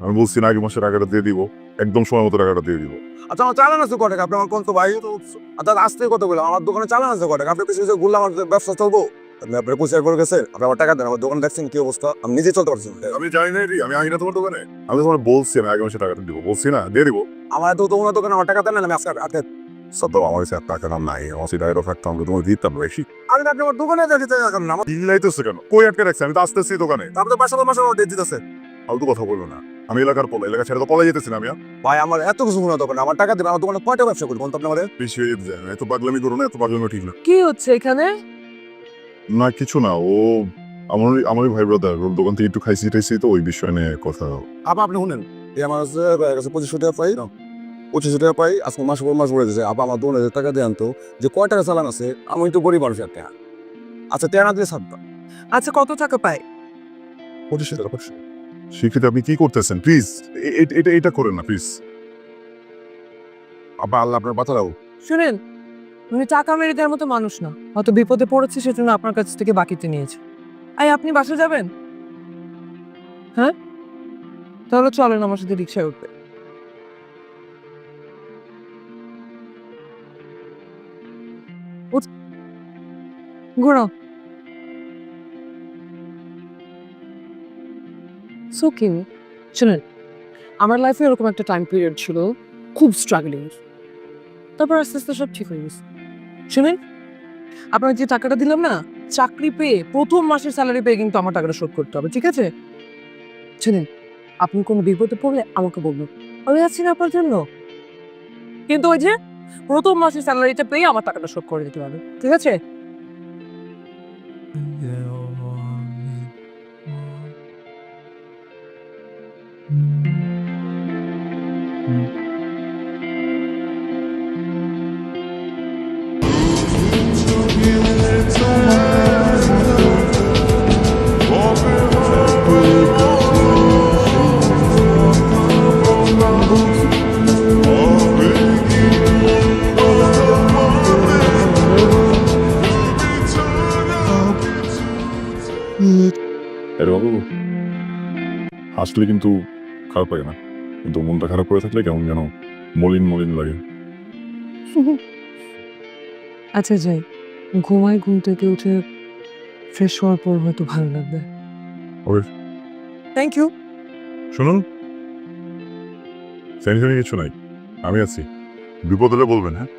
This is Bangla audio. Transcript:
আমি বলছি না আগে মাসের টাকাটা দিয়ে দিব, একদম সময় মতো টাকাটা দিয়ে দিব। আচ্ছা আমার চালান আছে কটাকা আপনি আমার কোন তো ভাই আচ্ছা আসতে কত বললাম আমার দোকানে চালান আছে কটাকা আপনি কিছু ঘুরলাম আমার ব্যবসা চলবো আপনি আপনার কুচিয়ার করে গেছে আপনি আমার টাকা দেন আমার দোকান দেখছেন কি অবস্থা আমি নিজে চলতে পারছি না। আমি জানি না রে, আমি আই না তোমার দোকানে। আমি তোমার বলছি আমি আগে মাসে টাকাটা দিব, বলছি না দিয়ে দিব। আমার তো তোমার দোকানে আমার টাকা দেন না আমি আজকে আজকে সত্য আমার কাছে আর টাকা নাম নাই, আমার টাকা রাখতাম আমি তোমার দিতাম বেশি। আমি আপনি আমার দোকানে দিতে যাবেন না আমার দিলাইতেছে কেন? কই আটকে রাখছি? আমি তো আসতেছি দোকানে। আপনি মাসে মাসে ডেট দিতেছে ফালতু কথা বললো না। আমি এলাকার পোলা, এলাকা ছেড়ে তো পলাই যেতেছি না আমি। ভাই আমার এত কিছু মনে দোকানে আমার টাকা দেবেন আমার দোকানে কয়টা ব্যবসা করি বলতো আপনি আমাদের বেশি হয়ে যেতে যায়, এত পাগলামি করো না, এত পাগলামি ঠিক না। কি হচ্ছে এখানে? না কিছু না, ও আমারই ভাই ব্রাদার, ওর দোকান থেকে একটু খাইছি টাইছি তো ওই বিষয় নিয়ে কথা। আবার আপনি শুনেন এই আমার কাছে 2500 টাকা পাই 2500 টাকা পাই আজকে মাস পর মাস পড়ে দিয়েছে আবার আমার 2000 টাকা দিয়ে আনতো যে কয় টাকা চালান আছে আমি তো গরিব মানুষ একটা আচ্ছা তেরা না দিয়ে সাতটা আচ্ছা কত টাকা পায়? 25 টাকা পাচ্ছি। সেক্ষেত্রে আপনি কি করতেছেন? প্লিজ এটা করেন না প্লিজ। আবার আল্লাহ আপনার বাঁচা রাখো শুনেন, উনি টাকা মেরে দেওয়ার মতো মানুষ না, হয়তো বিপদে পড়েছে সেজন্য আপনার কাছ থেকে বাকিতে নিয়েছে। আপনি বাসা যাবেন? হ্যাঁ, তাহলে চলেন আমার সাথে রিক্সায় উঠবে। ঘোরো। সো কি শুনেন, আমার লাইফে এরকম একটা টাইম পিরিয়ড ছিল খুব স্ট্রাগলিং, তারপর আস্তে আস্তে সব ঠিক হয়ে গেছে। শুনেন, আপনার যে টাকাটা দিলাম না, চাকরি পেয়ে প্রথম মাসের স্যালারি পেয়ে কিন্তু আমার টাকাটা শোধ করতে হবে, ঠিক আছে? শুনেন, আপনি কোনো বিপদে পড়লে আমাকে বলবেন, আমি আছি না আপনার জন্য। কিন্তু ওই যে প্রথম মাসের স্যালারিটা পেয়ে আমার টাকাটা শোধ করে দিতে হবে, ঠিক আছে? আরে বাবু, হাসলে কিন্তু খারাপ লাগে না, কিন্তু মনটা খারাপ করে থাকলে কেমন যেন মলিন মলিন লাগে। আচ্ছা যাই, ঘুমাই, ঘুম থেকে উঠে ফ্রেশ হওয়ার পর হয়তো ভালো লাগবে। ওকে, থ্যাংক ইউ। শুনুন, টেনশনে কিছু নাই, আমি আছি, বিপদ হলে বলবেন হ্যাঁ।